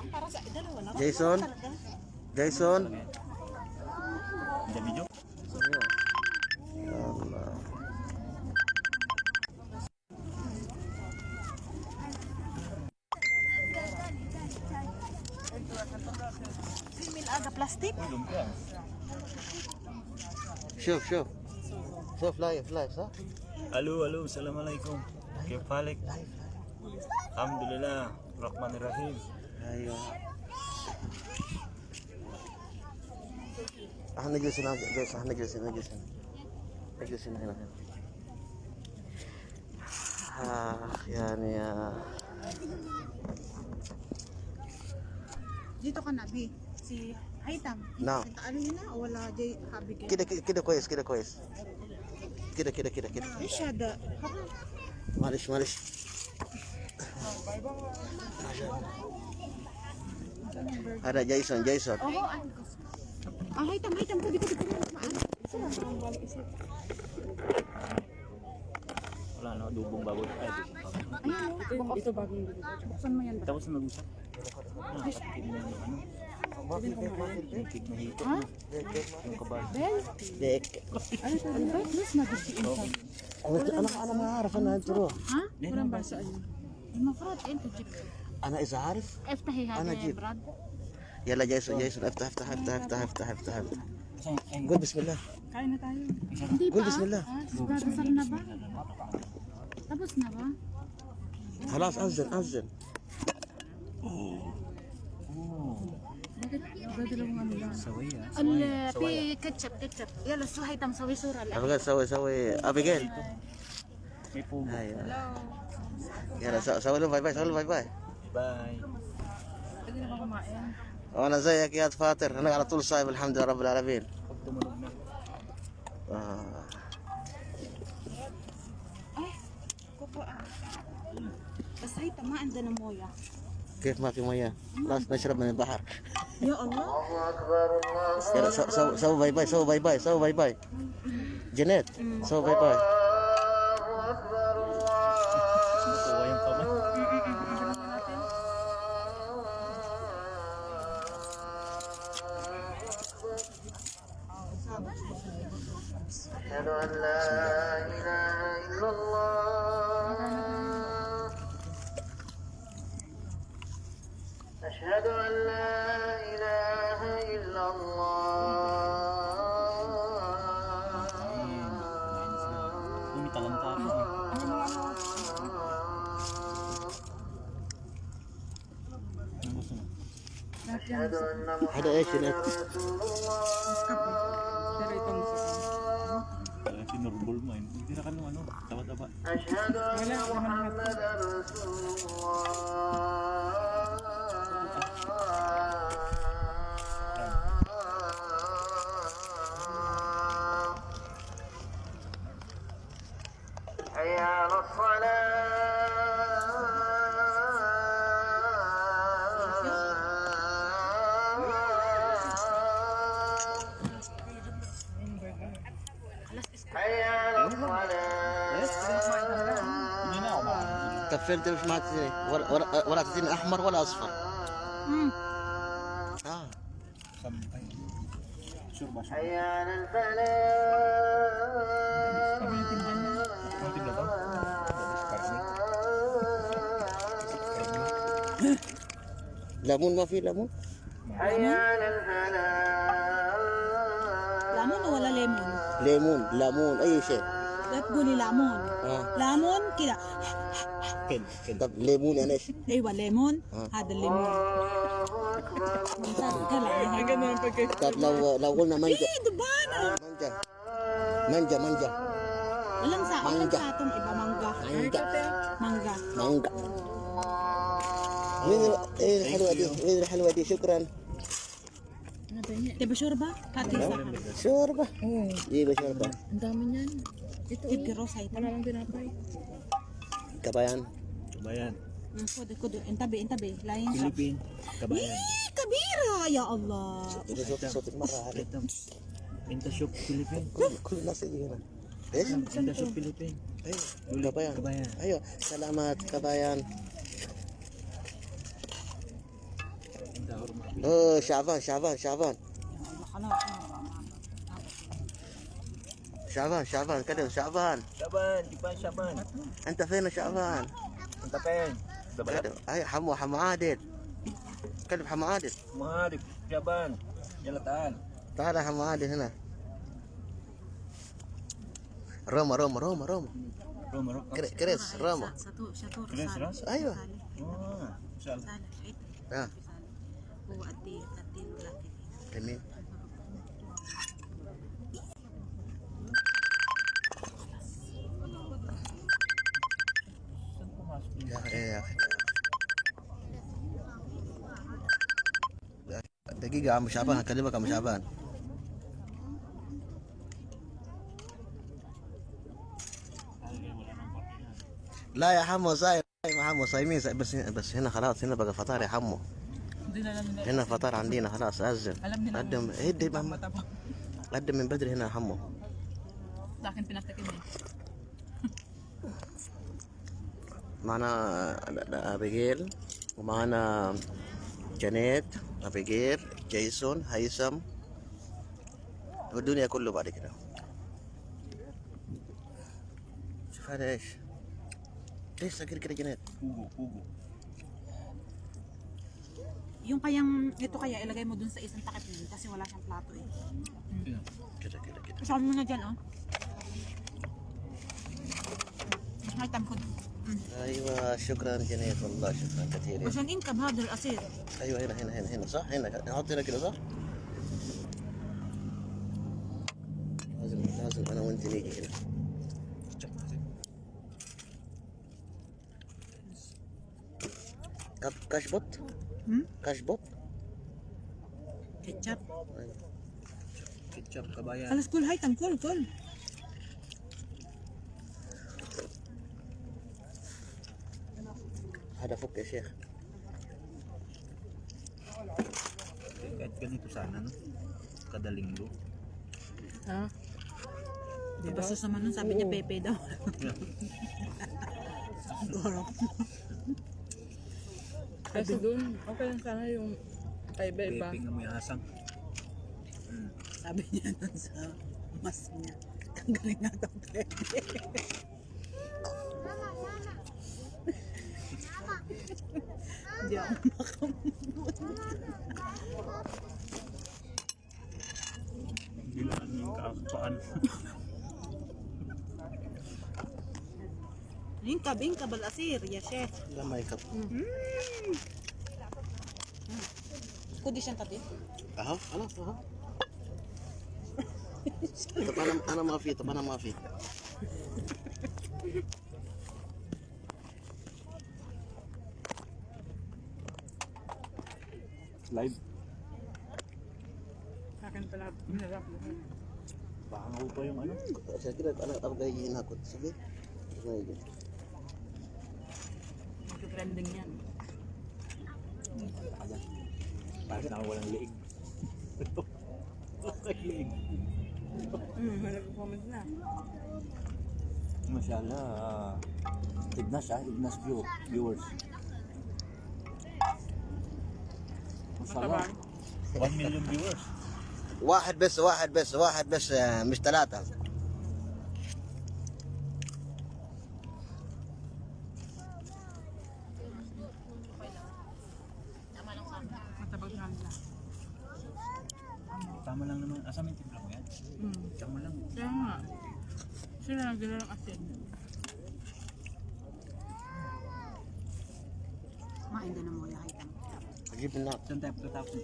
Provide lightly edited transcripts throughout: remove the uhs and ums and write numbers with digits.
Para sa dalawa na. Jason. Jason. Video. Allah. Simil aga plastic. شوف شوف شوف لايف لايف صح؟ Halo, halo. Assalamualaikum. Kaya balik. Alhamdulillah. Rahmanirrahim. ايوه احنا نجلس هنا جالس احنا نجلس هنا نجلس هنا يعني Dito ka na, B. Si Haitam. نعم Alihin na o wala Jay Abigail? كده كده كويس كده كويس كده Rishada. معلش هذا جايسون Oo, Haitam, kudi. Wala na, dubong baboy. Ay, Ayan, ito bagong dito. Buksan mo yan ba? tapos na mag-usap. Nakakatikin na yung ano. Yung cake na hito. Ha? Yung kabal. Bel? ديك Ano ito? Albert? Mas magiging انا ما اعرف انا انت روح ها؟ Kurang bahasa aja. المفروض انت تجيب. انا اذا عارف افتحي أنا هذا يا أجيب. براد. يلا جايسون افتح قول بسم الله Kain na tayo. Hindi قول pa. بسم الله Dadasal na ba? Tapos na ba? خلاص اذن Bakit? Dadalawang ano lang. Saway ah. في كاتشب. يلا سو هيثم سوي صورة لا. ابغى سوي ابيجيل May pugo. ايوه يلا سوي له باي باي Bye. Pwede na ba kumain? وانا زيك يا فاطر انا على طول صايم الحمد لله رب العالمين Pag tumunog na. Ay, kuko بس هيثم ما عندنا موية. كيف ما في مويه خلاص نشرب من البحر يا الله. يلا سوي باي باي جنيد سوي باي باي Nakuha yung kamay. أشهد أن لا إله إلا الله أشهد أن لا إله إلا Lumitalang pa ako. Ano gusto mo? أشهد أن هذا إيش هناك Pero ito Kaya sinurbol mo yun. Hindi na ka nung ano. Taba-taba. أشهد أن محمدا رسول الله حي على حي على Hindi na ako ba? كفلت مش ما تدري ولا تدري احمر ولا اصفر Sampay. Sure ba siya? حي على الفلاح Kami yung tindan niya. Ang tindan to? ليمون ما في ليمون حي على الفلاح ليمون ولا ليمون؟ ليمون اي شيء لا تقولي ليمون. ليمون كده. Ken. طب ليمون يعني ايش؟ ايوه ليمون. هذا الليمون. طب لو قلنا مانجا ايه دبانة. مانجا Walang sa Mangga. atong iba mangga. Mangga. مانجا وين الحلوة دي الحلوة دي شكرا Diba shorba? Hati sa akin. شوربة جيبي شوربة Ang dami niyan. Ito. Giros ay wala lang tinapay. كبايان Kabayan. Kudo. Intabi. Lain sa. Philippine. Kabayan. Kabira. Ya Allah. صوتك مرة عالي Ito. Inta shop Philippine. كل الناس يجي هنا ايش؟ Inta shop Philippine. ايوه كبايان Kabayan. ايوه سلامات كبايان شعبان شعبان شعبان شعبان شعبان كلم شعبان. Shaban, di ba Shaban? انت فين يا شعبان؟ Ang tapen. Dabalat. كلم. اي حمو عادل. كلم حمو عادل. Mahalik, Shaban. Jalataan. تعال يا حمو عادل هنا. روما روما روما روما. Roma. كريس روما. Satu Chris, Rizal. Ras? ايوه. Inshallah. اه هو قد لك جميل. يا اخي يا اخي. دقيقة يا عم شعبان هكلمك يا عم شعبان. لا يا حمو صايم يا حمو صايمين بس هنا خلاص هنا بقى فطار يا حمو. هنا فطار عندنا خلاص أذن. قدم هدي قدم من بدري هنا يا حمو. Akin pinatakin eh. معنا أبيجيل ومعنا جانيت أبيجيل جيسون هيثم والدنيا كله بعد كده. شوف هذا ايش؟ ليش سكر كده جانيت؟ Pugo. Yung kayang, ito kaya ilagay mo dun sa isang takip nun kasi wala siyang plato eh. كده كده كده. Isama mo na dyan oh. May time ko. ايوه شكرا جانيت والله شكرا كثير. عشان انكب هذا الأصير. ايوه هنا صح؟ هنا نحط هنا كده صح؟ لازم انا وانت نيجي كده. كشبط؟ كشبط؟ Ketchup. Ketchup, kabayan. Alas kul, hay tam kul. هذا فك يا شيخ. Kahit ganito sana, no? Kada linggo. Ha? Diba susama nun, sabi niya Pepe daw. Goro. Kasi doon, okay lang sana yung kaiba-iba. Pepeng na may asang. Sabi niya nun sa mas niya. Tanggalin nga itong Pepe. Hindi ako makamot. Hindi lang yung kakapaan. Ingkab al-asir, ya chef. لا ما يكب. Kudi siyang tabi. اهو خلاص اهو. طب انا ما في. Live. Akin pala, minarap lahat. Baka nga pa yung ano. عشان كده انا ابغى يجي هنا كنت سبي. ما يجي. Trending yan. Parang na walang liig. Liig. Nag-comment na. Masyaallah. Ignas viewers. Masyaallah. 1 million viewers. واحد بس مش ثلاثة. Matabag na nila. Tama lang naman. Asa may timpla mo yan? Tama lang. Kaya nga, sila nagdala ng asin. Kumain ka na mo, ya hitam. اجيب النار. Saan tayo pagkatapos?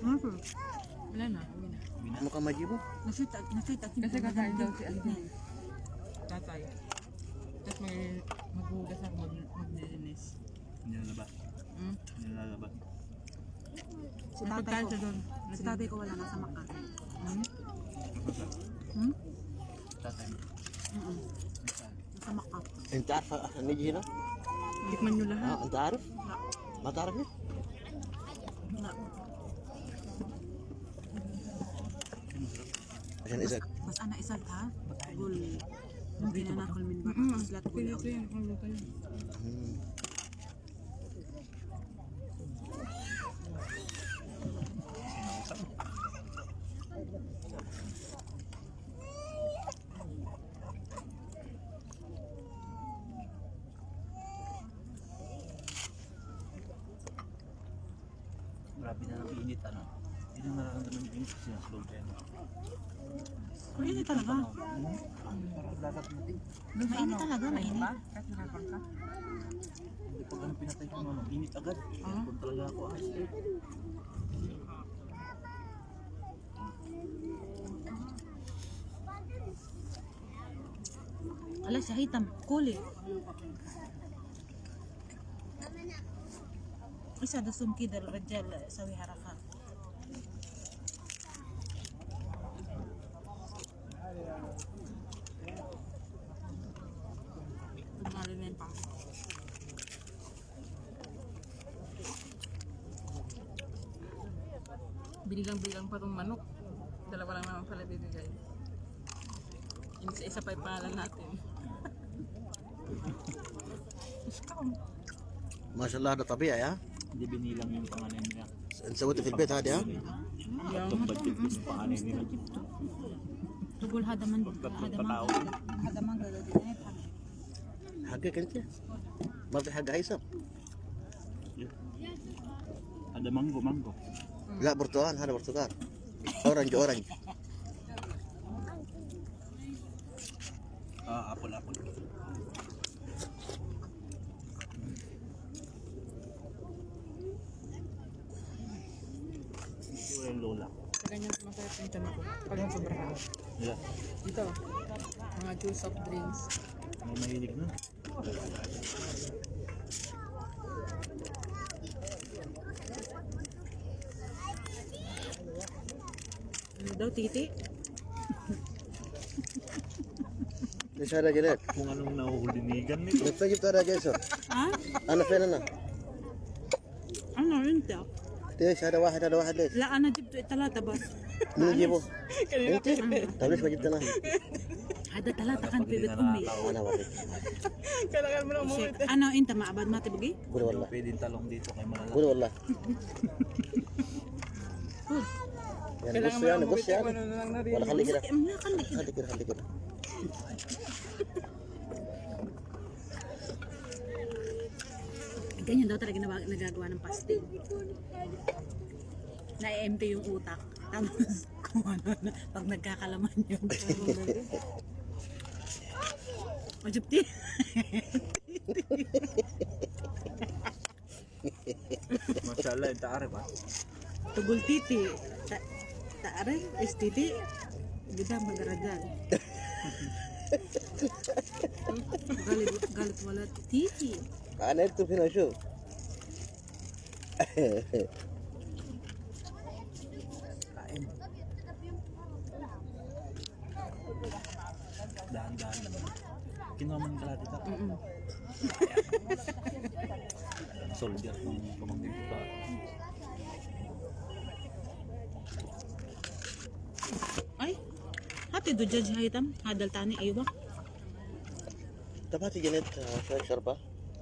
Wala na, uwi na. مو كم اجيبه؟ Nasweet at Kasi kakain daw si Alvin. Tatay. Tapos maghugas ako maglilinis. Nilalaba. Nilalaba. Si May tatay pagkain ko. siya doon. Si tatay ko wala nasa Makati. Tatay. Nasa Makati. انت عارف نيجي هنا؟ Tikman nyo lahat. انت عارف؟ ما تعرفني؟ Wala. عشان اذا Mas ana isal ha? Gul. Hindi na nakul min ba? Islat Okay, gul. okay. Ang luto yun. grabe na ng init, ano. Hindi na nararamdaman yung init kasi nasa loob yan. Mainit talaga. Parang dagat natin. Mainit talaga, mainit. Kahit nakakon ka. Hindi pag ano pinatay ko ano, init agad. Kung talaga ako ayos eh. Ala, sa hitam. Kuli. Isa da sumki dal rajal sawi haraka. Tumalinin pa. Bilang-bilang pa tong manok. Dalawa lang naman pala bibigay. Isa pa yung pangalan natin. ما شاء الله هذا طبيعي ها Hindi binilang yung pangalan niya. سويته في البيت هذه ها Tatlong budget yung pangalan nila. Tugol hadaman Tatlong katao. hadaman gagawin. حقك انت ما في حق هيثم Ada mango. لا برتقال هذا برتقال اورنج Ah, apple. Ito yung lola. Sa ganyan masarap yung tiyan ako. Pag sobrahan. Yeah. Dito, mga juice soft drinks. May mahilig na. Ano daw, titi? ليش هذا جنيت Kung anong nahuhulinigan nito. من فين جبت هذا جيسر Ha? انا فين انا Ano, yun daw? ليش هذا واحد ليش La, ana jibto talata bas. من يجيبه انت طيب ليش ما جبت انا Hada talata kan pibit umi. انا اوريك Kailangan mo lang mo. Ano, inta maabad mati bagi? قول والله Pwedeng talong dito kay malala. قول والله يعني بص يعني ولا خلي كده خلي كده Ganyan daw talaga nagagawa ng pastil. Na-empty yung utak. Tapos kung ano na, pag nagkakalaman yung Ojupti. Mashallah, yung taarip ah. Tugul titi. Taare, is titi. Gida magarajal. Galit wala titi. انا اكتب هنا شوف Dahan-dahan naman. Kinuha mo ng kalahati ka. Soldier ng pamangkin ko pa. Ay, hati do judge hitam. Hadal tani ayuba. طب هاتي جنيت شوية شربة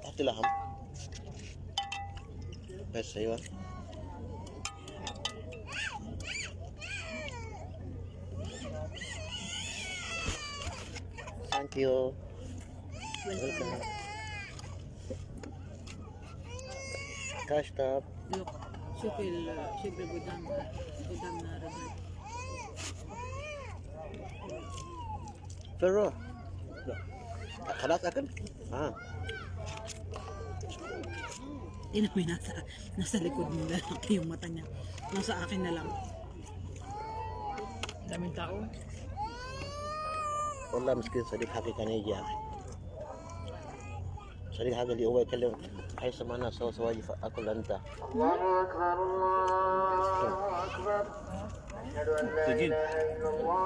هاتي لحم بس ايوه ثانك يو Welcome. كاش تاب Look, شوفي قدام رجل. فرو خلاص اكل Ina may nasa likod mo na lang yung mata niya. Nasa akin na lang. Daming tao. والله مسكين صديق حقي كان يجي يا اخي صديق حقي اللي هو يكلم هيثم انا سوا يجي اكل انت الله أكبر الله أكبر أشهد أن لا Tigil. إله إلا الله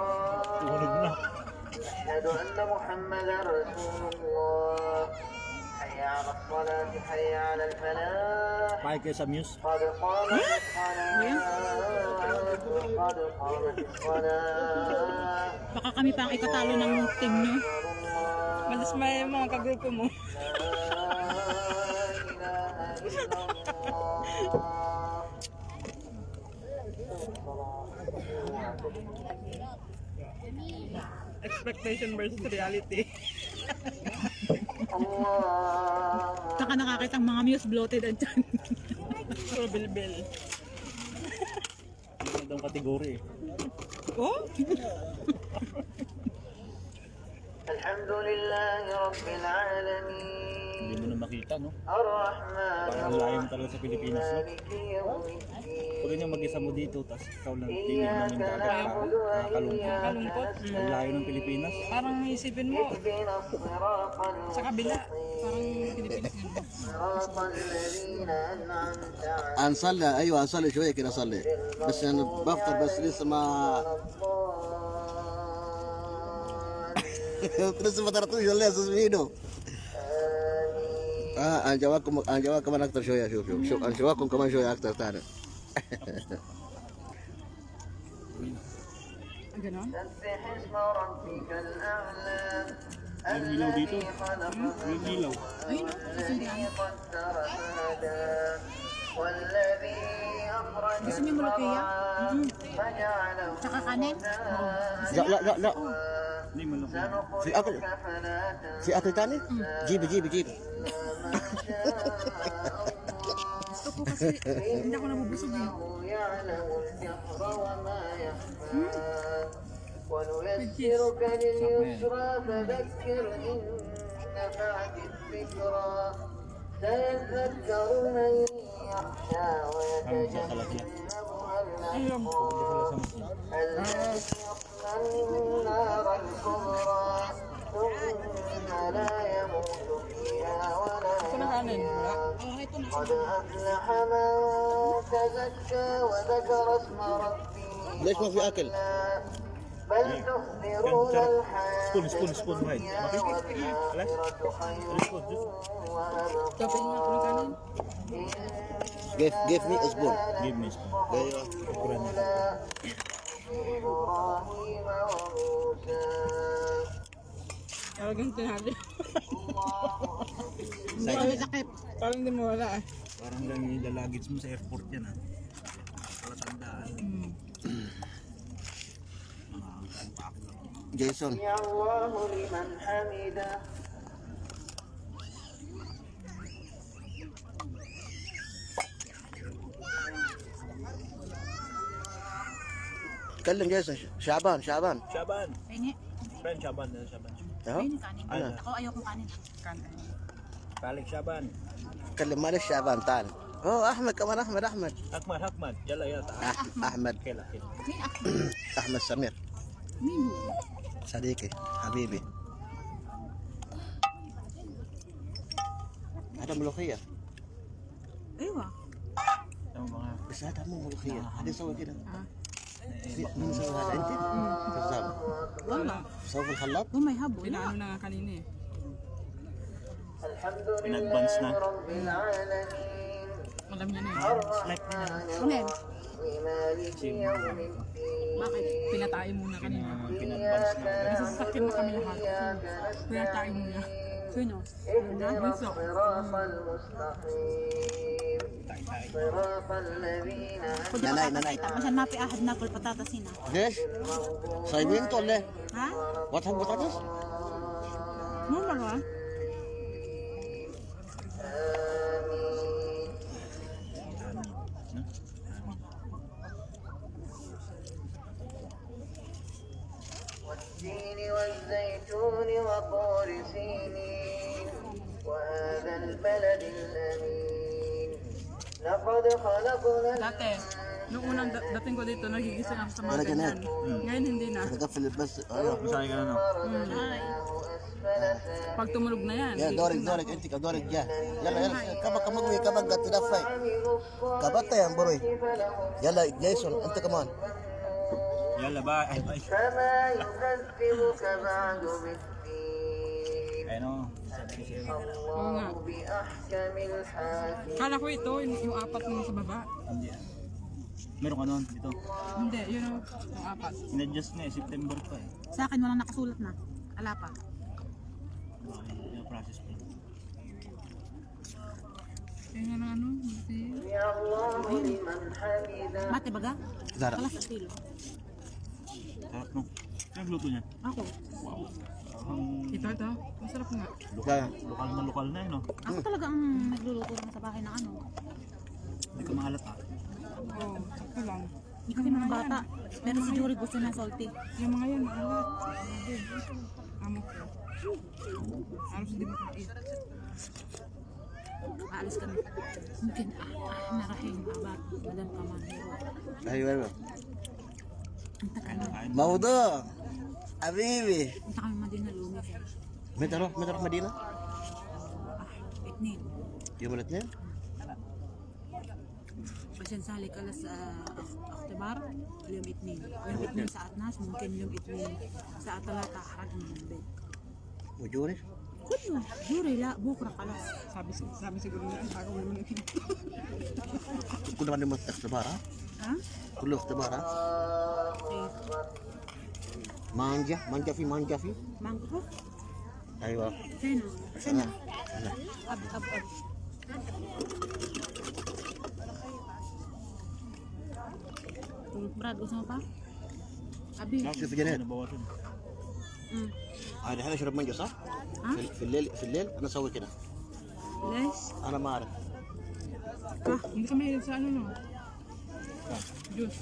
Tuhulog na. أشهد أن محمدا رسول الله حي على الصلاة حي على الفلاح Pakay kayo sa muse. قد قامت الصلاة قد قامت الصلاة Baka kami pa ang ikatalo ng team nyo. Malas may mga kagrupo mo. لا إله إلا الله Expectation versus reality. الله Saka nakakita ang mga muse bloated ang tiyan. Puro bilbil. Ano daw kategory eh. Oh? الحمد لله رب العالمين Hindi mo na makita, no? الرحمن Parang layo mo talaga sa Pilipinas, no? مالك يوم الدين Pag yung mag-isa mo dito, tapos ikaw lang tingin إياك namin dagat pa. نعبد Nakakalungkot. Kalungkot. Ang layo ng Pilipinas. Parang isipin mo, اهدنا الصراط sa kabila. Parang Pilipinas yun. صراط الذين أنعمت عليهم هنصلي ايوه هنصلي شويه كده اصلي بس انا بفطر بس لسه ما لسه ما طرطوش ولا يا استاذ ميدو انجواكم كمان اكتر شويه شوف انجواكم كمان شويه اكتر تاني Ganon? سبح اسم ربك الأعلى Yung ilaw dito. الذي خلق Yung ilaw. والذي قدر فهدى والذي أخرج Gusto niyo malakiya? فجعله Tsaka kanin? لا لا لا لا Hindi mo lang. في اكل في اكل تاني جيبي ما شاء Gusto ko kasi hindi ako nabubusog eh. الله يعلم الجهر وما يخفى ونيسرك لليسرى فذكر إن نفعت الذكرى سيذكر من يخشى ويتجنبها الأشقى الذي يصلى النار الكبرى ثم لا يموت فيها ولا Kanin. Wala. قد أفلح من تزكى وذكر اسم ربه ليش ما في اكل؟ بل تؤثرون الحياة Spoon, right? والآخرة خير وأبقى Kapit nga ako ng kanin. give me a spoon Give me spoon. ايوه إبراهيم وموسى Talagang tinali. May sakit. Parang hindi mo wala eh. Parang lang yung lalagits mo sa airport yan, ha? Palatandaan. جيسون يا الله لمن حمده كلم جيسون شعبان Shaban! Pahingi. Friend, Shaban. Shaban. اهو Pahingi kanin. Ano? Ako ayoko kanin. Kanin. Balik, Shaban. كلم معلش شعبان تعال اوه احمد كمان احمد Ahmad. Yala, ta'ala. احمد Kela. May ako. احمد سمير Mino. صديقي حبيبي هذا ملوخية Ewa. Yung mga... بس هذا مو ملوخية هذا يسوي كده مين يسوي هذا انت؟ كذاب Wala. سوي في الخلاط May habo. Pinaano na nga kanina eh. الحمد In-advance لله na. رب العالمين Alam niya na eh. Ano yan? مالك يوم الدين Bakit? Pinatayin muna kanina. Pin-advance na. Kasi sasakyan na kami lahat. Pinatayin muna. Sino? اهدنا الصراط المستقيم صراط الذين Kung di Nanay, patatas nanay. kita, masyad mapiahad na kul patatasin ah. ليش؟ صايمين ولا ايه؟ Ha? وتحب بطاطس؟ Normal ba? والتين والزيتون وطور سينين وهذا البلد الأمين لقد خلقنا Dati, nung unang dating ko dito, nagigising ako sa mga Wala ganyan. ganun. Ngayon hindi na. نقفل بس ايوه Masaya ka na, no? أسفل سافلين Pag tumulog na yan. يا دورك انت دورك جا يلا كبك كمقوي كبك قد تدفي كبت يا بروي يلا جيسون انت كمان Yala, bye. Bye. فما يكذبك بعد بالدين Ano? الله بأحكم الحاكمين Kala ko ito, yung apat na sa baba. Hindi. Meron ka nun dito. Hindi, yun yung apat. In-adjust na eh. September pa eh. Sa akin walang nakasulat na. Ala pa. Yung process pa. Kaya nga na ano, hindi. يا الله لمن حمده Mate baga? زهرة Kalas sa kilo. Sarap, no? Yung luto niya. Ako. Ito. Masarap nga. Lokal na eh, no? Ako talaga ang nagluluto naman sa bahay ng ano. Hindi ka mahalata. Oo, ito lang. Hindi kasi mga bata. Pero si Jory gusto na salty. Yung mga yan, maalat. Amo ko. Aros hindi mo kait. Aalis kami. Mungkin narahin abat. Badan ka man. Ay, wala. Kain. موضوع حبيبي Punta kami Madina Lunes. متى نروح مدينة؟ Itnin. يوم الاثنين؟ عشان سالك على اختبار اليوم اثنين. يوم اثنين ساعة 12 ممكن يوم اثنين الساعة 3 أخرج من البيت. وجوري؟ كله جوري لا بكرة خلاص. Sabi siguro na, ako naman. كله عندهم اختبار ها؟ ها؟ كله اختبار ها؟ إيه. مانجا في؟ مانجو؟ ايوه فين؟ هنا. أب. Berat gue sama Pak. Abi. شوف جنين Nabawasan. هذه الحين اشرب مانجا صح؟ ها؟ في الليل انا اسوي كده ليش؟ انا ما اعرف Hindi ka mahilig sa ano, no? Juice.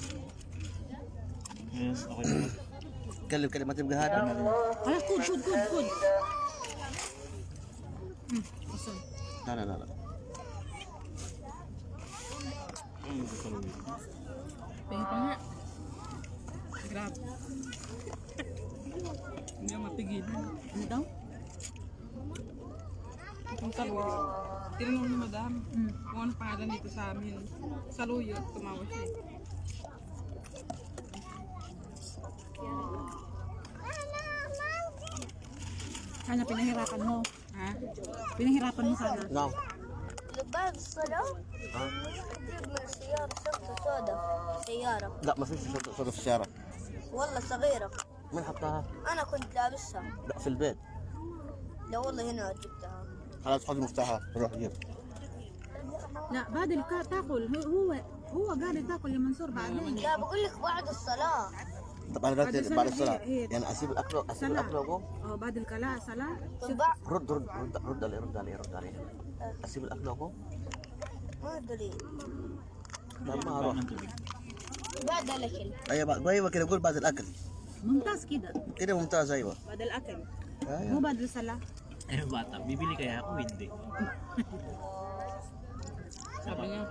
Ayan, okay naman. كلم ما تبقى هذا خلاص كود. وصل. لا Ay, sasaluhin. Tingin pa nga. Grab. Hindi ako matigil. Ano daw? Yung saluyot. Tinanong ni madam kung ano pangalan dito sa amin. Saluyot, tumawa siya. Sana pinahirapan mo. Ha? Pinahirapan mo sana. نعم بعد الصلاة أجيب من السيارة شرطة سوداء سيارة لا ما فيش صوت في الشارع والله صغيرة من حطها؟ أنا كنت لابسها لا في البيت لا والله هنا جبتها خلاص خذ مفتاحها روح جيب لا بعد تاكل هو قاعد تاكل يا منصور بعدين. لا بقول لك بعد الصلاة طب انا دلوقتي بعد الصلاة هي. يعني اسيب الاكل واقوم بعد الكلاء صلاة. طب بعد رد علي اسيب الاكل واقوم ما أدري طب ما اروح بعد الأكل ايوه كده قول بعد الاكل ممتاز كده ممتاز ايوه بعد الأكل مو ايوه بعد الصلاة. Eh, bata, bibili kaya ako, hindi. Sabi niya,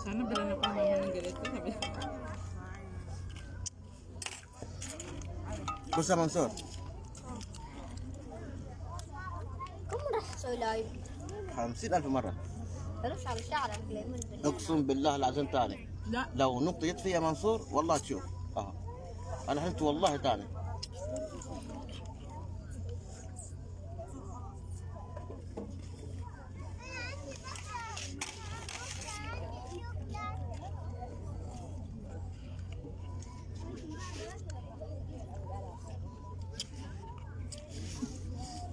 sana bilan ako ng mama ng ganito. Sabi niya. بص يا منصور كم راح تسوي لايف؟ 50,000 مرة فلوس على شعرك ليمون بالله اقسم بالله العظيم تاني لا. لو نقطة يد فيها منصور والله تشوف انا حلت والله تاني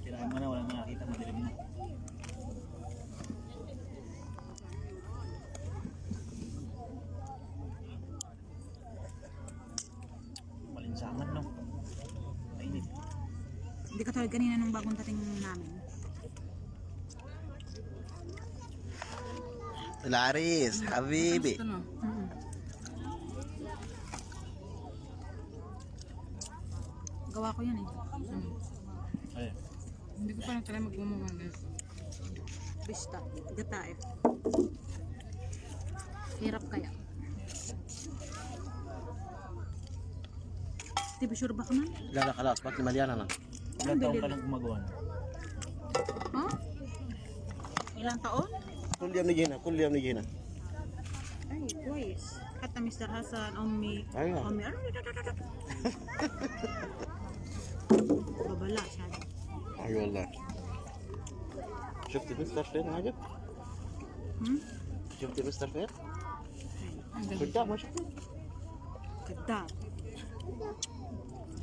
Kailangan mo na, walang nakakita, madilim na. Malinsangan, no? Mainit. Hindi ka tulad kanina nung bagong dating namin. العريس حبيبي Ito no. Gawa ko yan eh. Ay, Hindi ko pa na try magmumukha guys. Bista. Gata eh. Hirap kaya. Di ba sure ba ka man? لا خلاص بطني مليانة انا ilang taon ka lang gumagawa na? Ha? Ilang taon? كل يوم نجي هنا Ay, كويس. حتى مستر حسن أمي أيوة. أمي ببلاش هذا. اي والله شفت مستر فين عجب شفت مستر فين قدام ما شفته كذاب.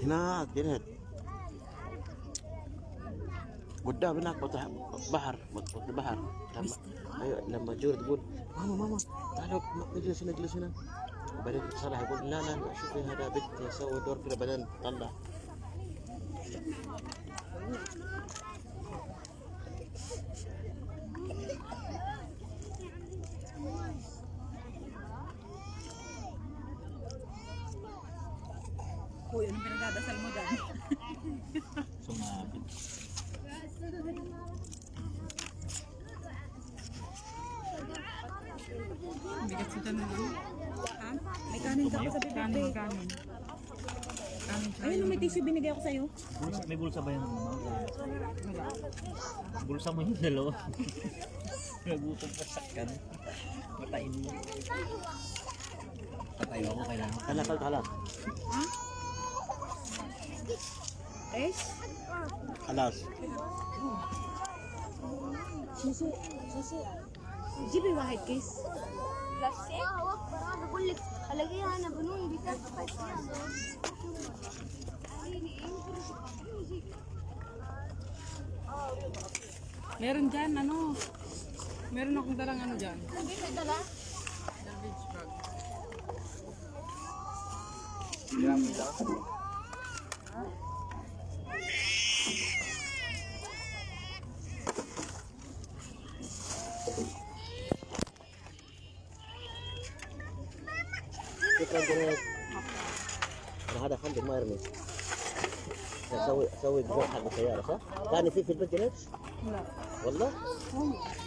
هناك قدام هناك بحر البحر لما ايوه لما جور تقول ماما تعالوا نجلس هنا وبعدين صلاح يقول لا شوفي هذا بنت يسوي دور كذا بعدين طلع Uy, anong pinagdadasal mo dyan? Sumabit. Bigat sa tanong. Ha? May kanin ka pa sa bibig. Kanin, kanin. Kanin siya. Ayun, may tissue binigay ako sa'yo. Bulsa, may bulsa ba yan? Bulsa mo yung dalawa. Nagutom ka sakkan. Matain mo. Patayo ako kailangan. Kalat. Es? Halas. Susu. جيب لي واحد كيس. بلاستيك الله اكبر انا بقول لك الاقيها انا بنون بتاكل Meron dyan, ano? Meron akong dalang ano dyan. Hindi dala. Garbage bag. شكرا جنيد. انا هذا خندق ما يرمي. اسوي جزء حق السياره صح؟ ثاني في البيت جنيد؟ لا. والله؟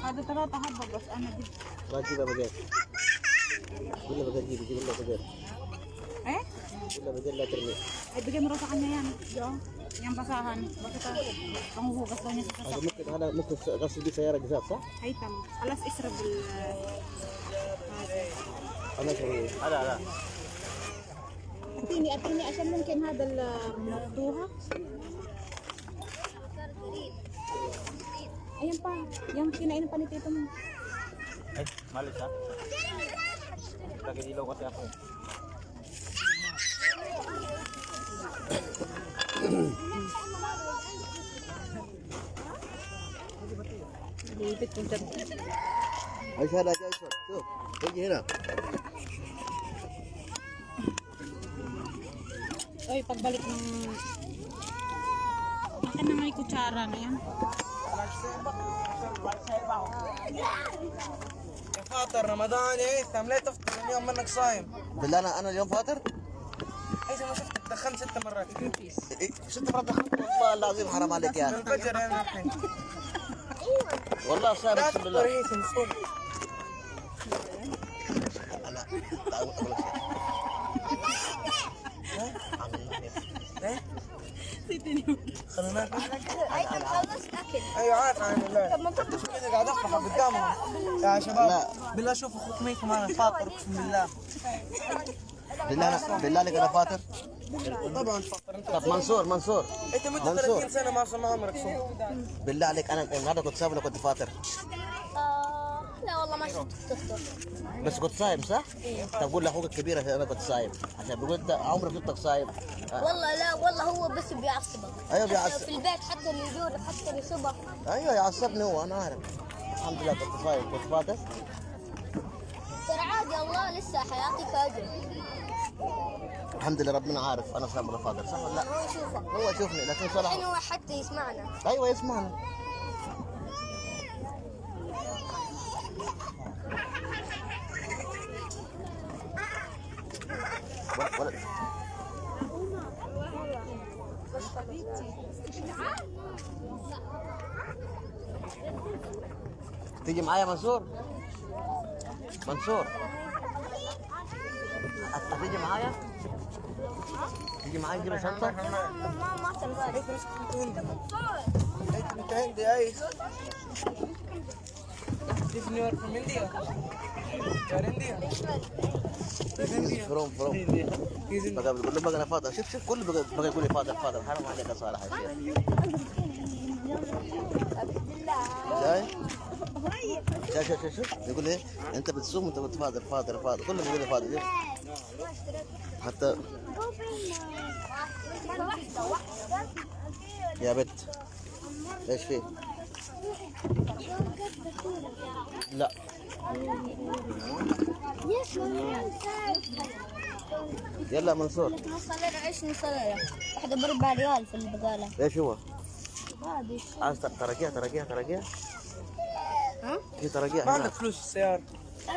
هذا 3 حبة بس أنا جبت. ما تجيبها بقيت. ولا بقيت جيب ولا بقيت. Eh? ولا بقيت لا ترمي. Ay, bigyan mo raw sa kanya yan. Yung. Yung basahan. Bakit panghuhugas daw niya sa هذا sasakyan. ممكن غسل دي سياره جزاء صح؟ هيثم خلاص اشرب انا اسوي لا اعطيني عشان ممكن هذا المفتوحة. Ayan pa. Yung kinain pa ni tito mo. Ay, malis ha? Tagidilaw kasi ako. Lipit kung dyan. ايش هذا جاي شوف يجي هنا. Oy, pagbalik ng... Akin na nga yung kutsara na yan. يا فاطر رمضان يا هيثم لا تفطر اليوم منك صايم. بالله انا اليوم فاطر. هيثم ما شفتك دخلت 6 مرات. 6 مرات دخلت والله العظيم حرام عليك يا من اخي. الفجر انا الحين. والله صار لا اقسم تفطر بالله. هيثم صوم. انا لا اقول لك خلينا ناكل. هيثم خلص اكل. ايوه عارف عن الله. طب ما تطبخ. كذا قاعد افرح قدامهم يا شباب. لا. بالله شوفوا اخوك ميكم انا فاطر اقسم بالله. بالله عليك انا فاطر. طبعا فاطر انت. طب منصور انت مدة منصور. 30 سنه ما صار عمرك صوم. بالله عليك انا هذا كنت صايم ولا كنت فاطر؟ لا والله ما شفت تفطر. بس كنت صايم صح؟ طب قول لاخوك الكبير انا كنت صايم عشان بيقول انت عمرك شفتك صايم. والله لا والله هو بس بيعصبك. ايوه بيعصب. في البيت حتى اللي يدور حتى اللي يصبك. ايوه يعصبني هو انا عارف. الحمد لله كنت صايم كنت فاطر. ترى عادي الله لسه حيعطيك اجر. الحمد لله ربنا عارف انا صايم ولا فاطر صح ولا لا؟ هو يشوفك. هو يشوفني لكن الحين صراحه هو حتى يسمعنا. ايوه يسمعنا. ولا تيجي معايا منصور؟ منصور تيجي معايا؟ تيجي معايا تجيب شنطة؟ ما تنبالي. انت عندي اي. This New York from India. You're India. فروم بقى بقول له بقى انا فاضل شوف كله بقى يقول لي فاضل حرام عليك يا صالح يا شيخ شوف يقول لي انت بتصوم انت فاضل كله بيقول لي فاضل حتى يا بنت ايش فيه؟ لا يلا منصور نصلي عيش نصلي واحدة ب4 ريال في البقالة. ايش هو؟ هذه عايز ترقيها ها؟ في ترقيها ما عندك هناك. فلوس السيارة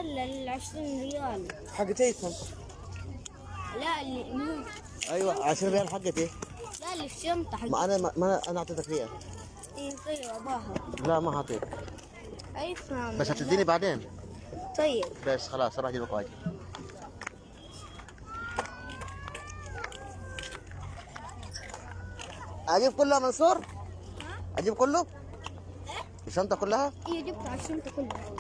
الا ال20 ريال. حقت هيثم. لا اللي ايوه 20 ريال حقتي. لا اللي في الشنطة حقتي. ما انا اعطيتك فيها. ايه طيب اباها. لا ما اعطيك. اي فهم. بس هتديني بعدين. طيب. بس خلاص راح اجيبك واجي. اجيب كلها منصور؟ اجيب كله؟ الشنطة كلها؟ ايه جبت على الشنطة كلها.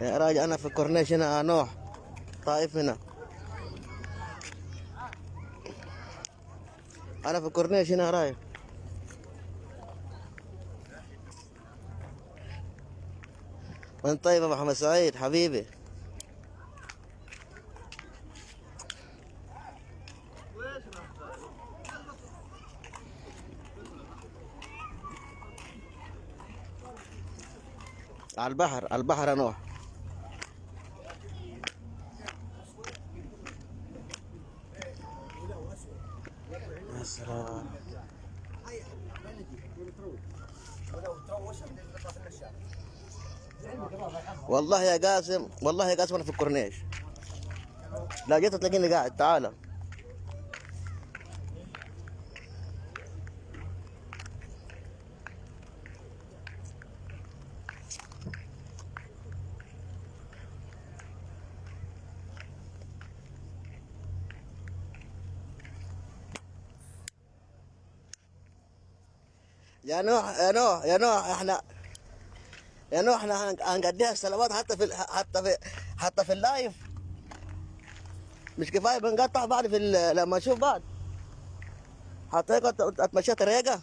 يا راجل انا في الكورنيش هنا نوح طائف هنا. انا في الكورنيش هنا رايح. وانت طيب يا محمد سعيد حبيبي. على البحر يا نوح. يا سلام. والله يا قاسم انا في الكورنيش. لا جيت تلاقيني قاعد. تعال. يا نوح احنا هنقضيها السلامات حتى في اللايف. مش كفايه بنقطع بعض لما نشوف بعض. حتى هيك اتمشى طريقه.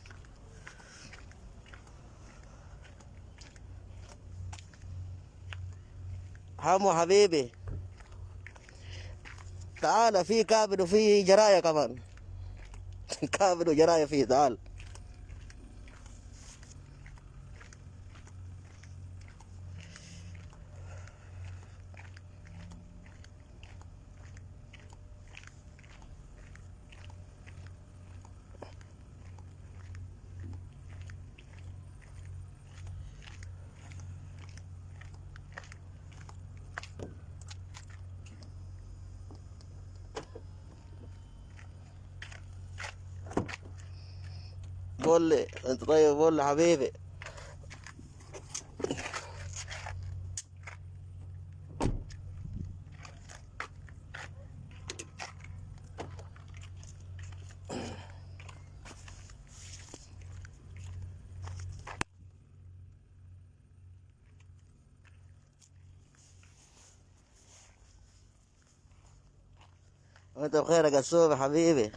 حمو حبيبي تعال، في كابل وفي جرايه كمان. كابل وجرايه فيه. تعال. قول لي انت طيب. قول لي حبيبي. وانت بخير يا قسوم يا حبيبي.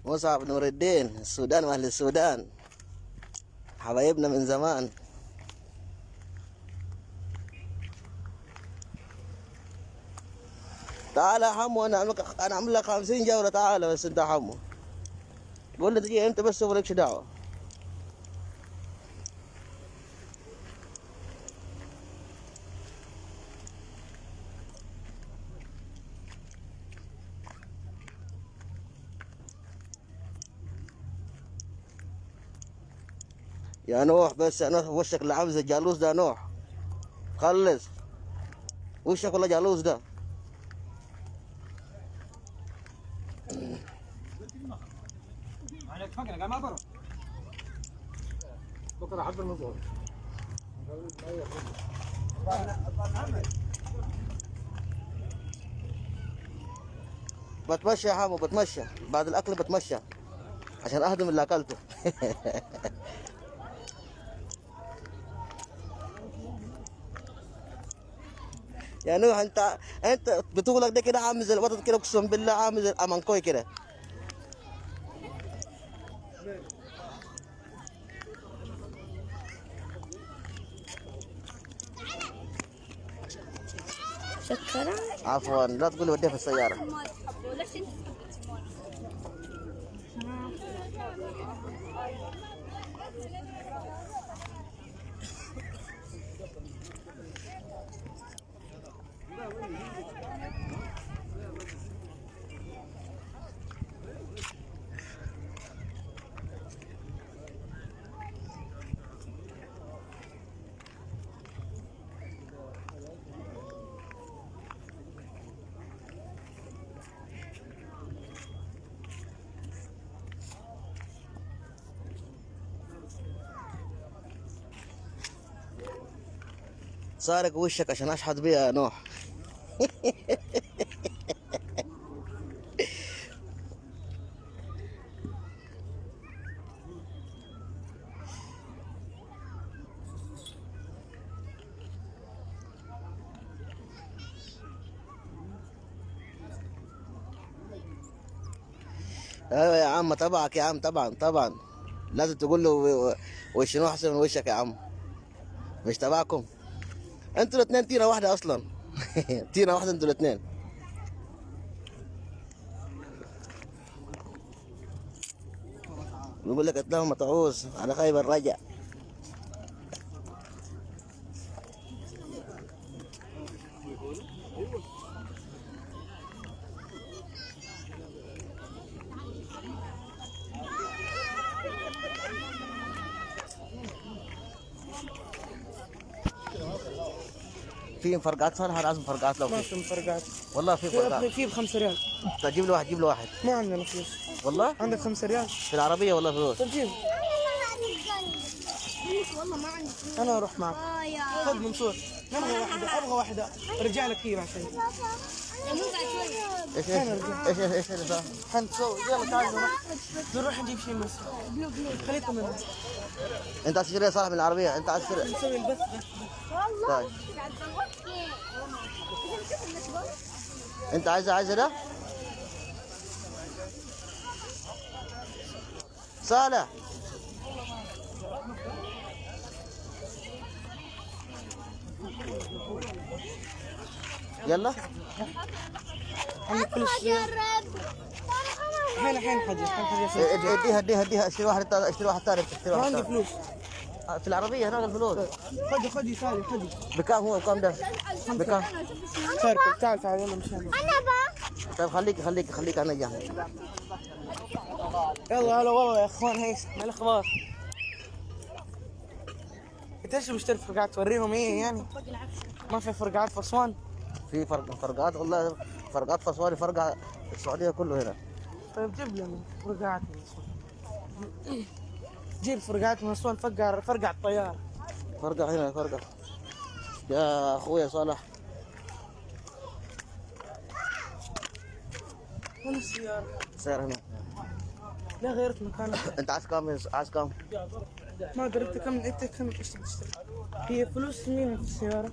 مصعب نور الدين السودان واهل السودان حبايبنا من زمان. تعال يا حمو انا اعمل لك 50 جوله. تعال بس انت يا حمو. قول لي تجي انت بس ومالكش دعوه. يا نوح بس يا نوح وشك اللي عامل زي الجالوس ده. نوح خلص وشك ولا جالوس ده. بكره حد المظهر. بتمشى يا حمو بتمشى بعد الاكل بتمشى. عشان اهضم اللي اكلته. يا نوح انت بتقولك ده كده عامل زي الوطن كده، اقسم بالله عامل زي الامانكوي كده. شكرا. عفوا، لا تقول لي وديها في السياره. ما تحبوا ليش انت سارق وشك عشان اشحط بيها يا نوح. ايوه يا عم، تبعك يا عم، طبعا لازم تقول له وش نوح احسن من وشك يا عم، مش تبعكم انتوا الاثنين تينه واحده اصلا. تينه واحده انتوا الاثنين. بيقول لك اتلهم مطعوز على خيبر رجع. في مفرقعات صالح، انا عايز مفرقعات لو ما في. في مفرقعات. والله في مفرقعات. في ب5 ريال. طيب جيب لي واحد، جيب لي واحد. ما عندنا فلوس. والله عندك 5 ريال؟ في العربيه والله فلوس. طيب جيب. والله ما عندي فلوس. انا اروح معك. يا خذ منصور. ابغى واحده ارجع لك هي عشان مو قاعد شوي. ايش اللي صار؟ حنسوي. يلا تعال نروح نجيب شيء بس. خليكم هنا انت عايز تشتري صالح من العربيه، انت عايز تشتري. نسوي البث. طيب انت عايز ده؟ صالح يلا. عندك فلوس؟ الحين حاجه اديها اشتري واحد ثاني. ما عندي فلوس. في العربيه هناك الفلوس. خذي سالي خذي. بكام هو؟ بكام ده؟ بكام؟ تعال يلا مشان. طيب خليك انا جاهز. يلا هلا والله يا اخوان، هيس ما الاخبار؟ انت ايش مشتري فرقعات؟ توريهم ايه يعني؟ ما في فرقعات في اسوان؟ في فرقات والله، فرقات في اسوان، فرقه السعوديه كله هنا. طيب جيب لنا فرقعات من اسوان. جيب فرقعات من اسوان. فرقع الطياره. فرقه هنا، فرقه يا اخويا صالح. وين السياره؟ سير هنا. لا غيرت مكانك. انت عايز كام؟ ما درت كم ايش تشتري؟ هي فلوس مين في السياره؟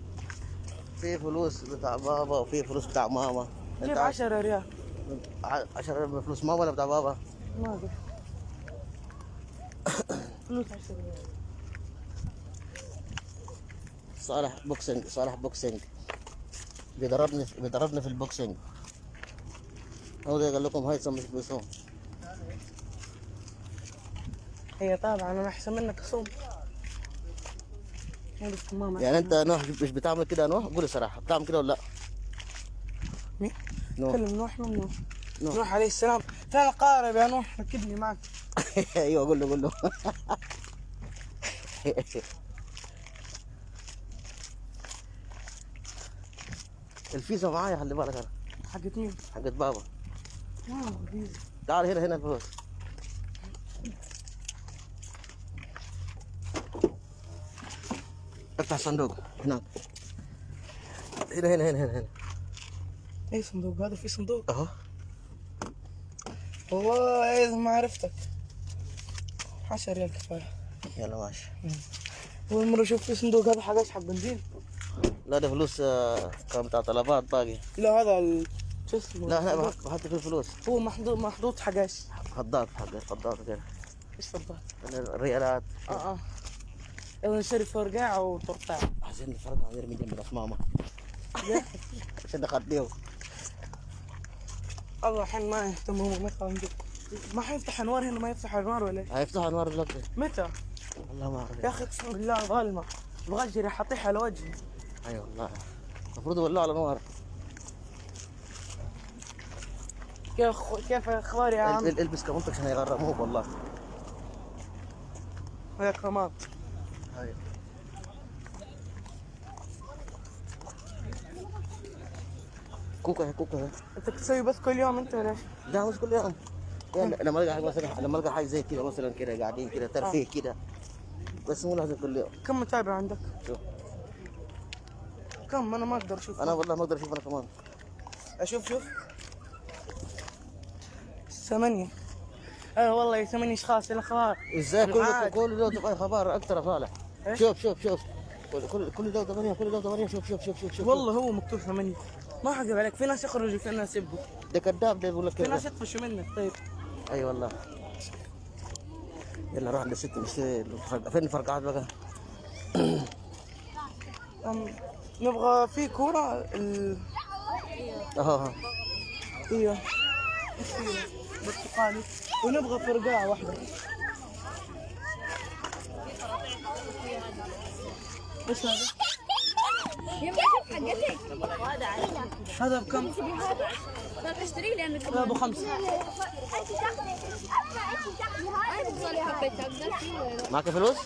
في فلوس بتاع بابا وفي فلوس بتاع ماما. جيب 10 ريال. 10 من فلوس ماما ولا بتاع بابا؟ ما ادري. فلوس 10 ريال. صالح بوكسينج بيدربني في البوكسينج. هو ده قال لكم هيثم مش بيصوم. هي طبعا انا احسن منك اصوم. يعني انت نوح مش بتعمل كده؟ نوح قول الصراحه، بتعمل كده ولا لا؟ مين؟ نوح. كلم نوح. نوح عليه السلام. تعال قارب يا نوح، ركبني معك. ايوه قول له. الفيزا معايا، خلي بالك انا. حقت مين؟ حقت بابا. فيزا. تعال هنا الفلوس. افتح الصندوق هناك. هنا. اي صندوق هذا؟ في صندوق؟ اهو. والله اذا ما عرفتك. 10 ريال كفايه. يلا ماشي. اول مره اشوف في صندوق هذا حق اسحب بنزين. لا ده فلوس كان بتاع طلبات باقي. لا هذا شو اسمه؟ لا لا ما حتى في الفلوس. هو محطوط حق ايش؟ خضات كده. ايش فضل؟ الريالات. يلا نشتري فرقاع وطرطاع. عايزين نفرق عن نرمي جنب راس ماما. عشان نخليه. الله الحين ما يهتموا ما يخافون. ما حيفتح انوار هنا، ما يفتح انوار ولا ايش؟ هيفتحوا انوار دلوقتي. متى؟ والله ما اعرف يا اخي اقسم بالله ظالمه، بغجري حطيح على وجهي. اي والله المفروض يولعوا على الانوار. كيف اخباري يا عم؟ البس كمنتك عشان يغرموك والله. ويا كمان. هاي كوكا انت تسوي بث كل يوم انت ولا ايش؟ لا مش كل يوم. يعني لما القى حاجه مثلا، لما القى حاجه زي كذا مثلا كذا قاعدين كذا ترفيه كذا، بس مو لازم كل يوم. كم متابع عندك؟ شوف كم؟ انا ما اقدر اشوف. انا والله ما اقدر اشوف انا كمان. شوف 8. والله 8 اشخاص الاخبار. ازاي كل ده تبغى خبر اكثر يا صالح. شوف كل ده 8 شوف والله هو مكتوب 8. ما حقب عليك، في ناس يخرجوا في ناس يبقوا. ده كذاب ده يقول لك في ناس كذا. يطفشوا منك. طيب اي والله. يلا روح للست نشتري فين الفرقعات بقى؟ نبغى في كورة ايوه برتقالي، ونبغى فرقاعة واحدة. ايش هذا؟ هذا بكم؟ اشتري لي انا هذا ابو 5. معك فلوس؟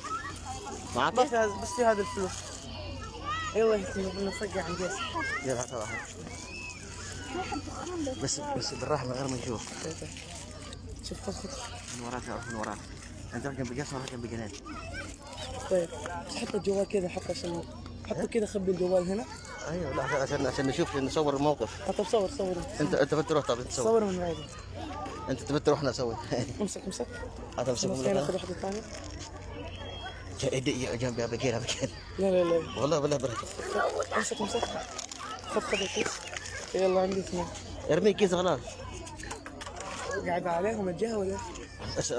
معك؟ بس في هذا الفلوس. يلا نفقع عن جيس. يلا هات واحد. بس بالراحه من غير ما نشوف. شوف خذ. من وراك انت راح جنب جيس وراح جنب جنين. طيب حط الجوال كذا، حط عشان حطه كذا، خبي الجوال هنا. ايوه لا عشان نشوف نصور الموقف. حط صور انت تبي تروح. طب انت صور. صور من بعيد. انت تبي تروح نسوي. امسك هذا امسك خلاص خلينا ناخذ واحدة ثانية. جنبي بكير لا والله بركة. امسك خذ الكيس. يلا عندي 2. ارمي الكيس خلاص. قاعد عليهم الجهة ولا ايش؟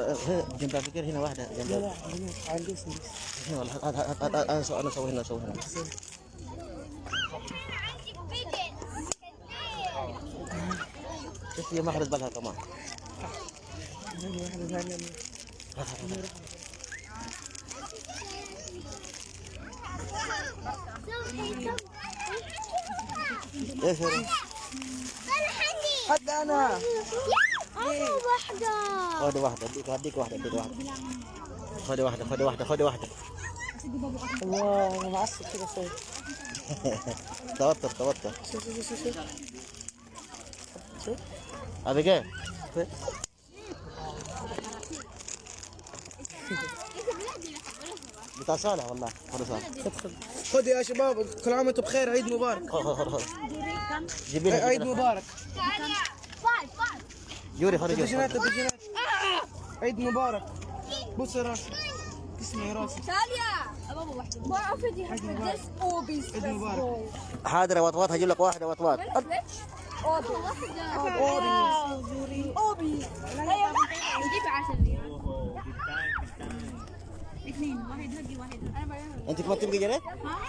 جنب بكير هنا واحدة جنب. لا عندي هنا والله انا اسوي هنا. شوف هي ما اخذت بالها كمان. واحدة ثانية. ايش هذا؟ حد انا. واحدة. خذ واحدة هديك واحدة. خذ واحدة. الله معصب كذا صوت. توتر. شوف هذا كيف؟ بتاع صالح والله. خذ يا شباب، كل عام وانتم بخير، عيد مبارك. خذ جيبي لها عيد مبارك. جوري خذ الدجنات عيد مبارك. بص راسي، اسمي راسي. ما عرفت يحدث اوبيس. عيد مبارك. حاضر وطوات هجيب لك واحدة وطوات. اوبيس. ايوه نجيب 10 ريال. اثنين، واحد هدي واحد. انت كمان تبقي جريت؟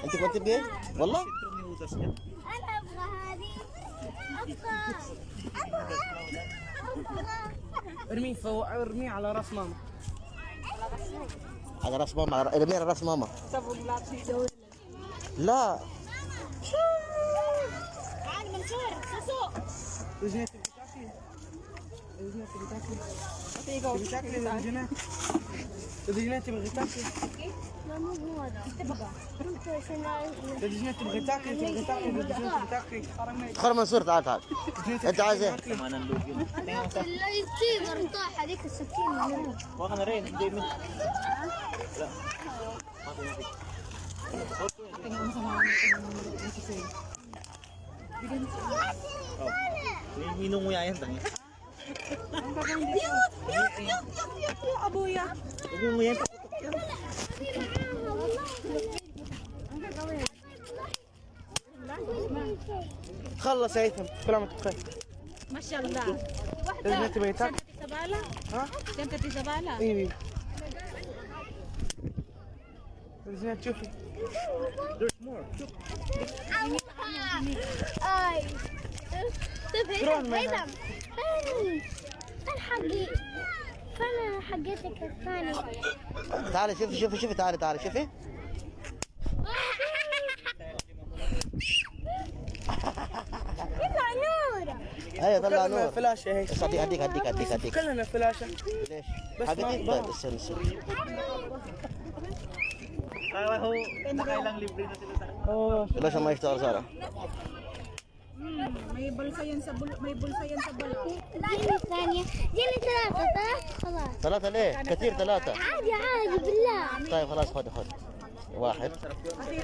انت كمان تبقي؟ والله؟ انا ابغى هذه. ارميه على راس ماما. على راس ماما. ارمي على راس ماما. لا تعال منصور سوسو. الدجنات تبغي تاكلي. لا مو هذا. الدجنات تبغي تاكلي. دخل منصور. تعال انت عايز ايه؟ لا يصير طاح هذيك السكينة. وانا رين دي من minung mo yan tani. Abuya. Huwag mo yan. خلص يا هيثم سلامة الخير. ما شاء الله. لازم انت بيتك؟ Isabala? ها؟ Siyempre Isabala. ايوه لازم تشوفي. اي طيب شلون هيثم فين حقي فين حقتك الثانية تعالي شوفي تعالي شوفي. يطلع نور هيا طلع نور. فلاشة هيك بس اديك. كلنا فلاشة ليش؟ بس حقتي؟ ما- طيب استنى. Nakailang libre na sila sa اوه ليش ما يشتغل سارة؟ May bulsa yan sa balak. جيني الثانية جيني ثلاثة خلاص ثلاثة ليه؟ كثير ثلاثة. عادي بالله طيب خلاص خذ واحد. Kasi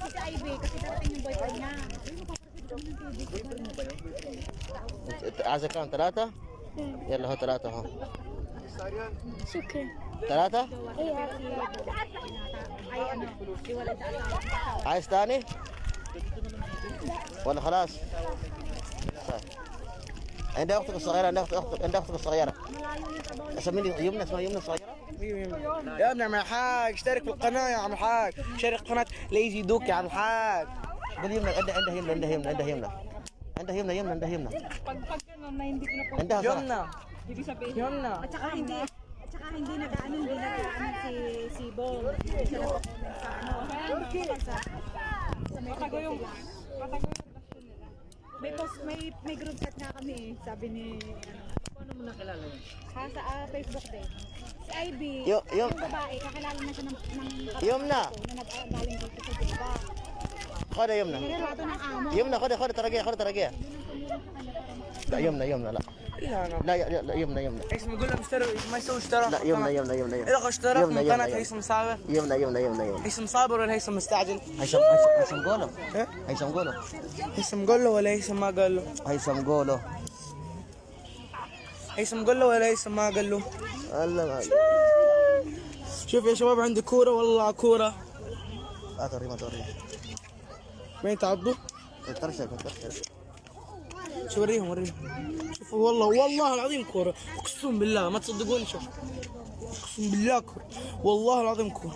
si Ivy, kasi darating yung boyfriend niya. عايزة كم ثلاثة؟ يلا هو ثلاثة هو. شكرا ثلاثة؟ Ay ano, iwala sa asawa. عايز ثاني؟ ولا خلاص؟ طيب. عندي أختك الصغيرة عندي أختك الصغيرة. اسميني يمنى اسمها يمنى الصغيرة؟ يا ابني عم الحاج اشترك في القناة يا عم الحاج شارك قناة ليزي دوك يا عم الحاج قول يمنى عندها يمنى. عندها صح؟ يمنى At saka hindi nag-ano si Bong. Hindi siya may group chat nga kami eh. Sabi ni Paano mo nakilala yun? sa Facebook din. Si Ivy, Yung yung babae, kakilala na siya ng يمنى na nag-galing dito sa Diba. خذ يمنى. Nilalato ng amo. يمنى خذ ترقية. لا يمنى لا. لا انا لا يمنى. هيثم يقول لهم اشتروا ما يسوي اشتراك لا في القناة. يمنى. إذا اشترك يمنى، من قناة يمنى. هيثم صابر يمنى. هيثم صابر ولا هيثم مستعجل؟ هيثم قوله. إيه؟ هيثم قوله. هيثم قول له ولا هيثم ما قال له؟ هيثم قوله. هيثم قول له ولا هيثم ما قال له؟ الله شوف يا شباب عندي كورة والله كورة توري. وين تعضوا؟ ترشق. شو وريهم شوفوا والله العظيم كورة اقسم بالله ما تصدقوني شوف اقسم بالله كورة والله العظيم كورة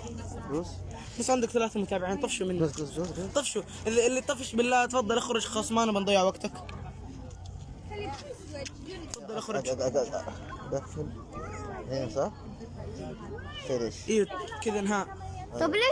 روس. بس عندك 3 متابعين طفشوا مني جوز. طفشوا اللي طفش بالله تفضل اخرج خصمانة بنضيع وقتك تفضل اخرج قفل. هنا صح؟ فينيش. ايوه كذا انهاء طب ليش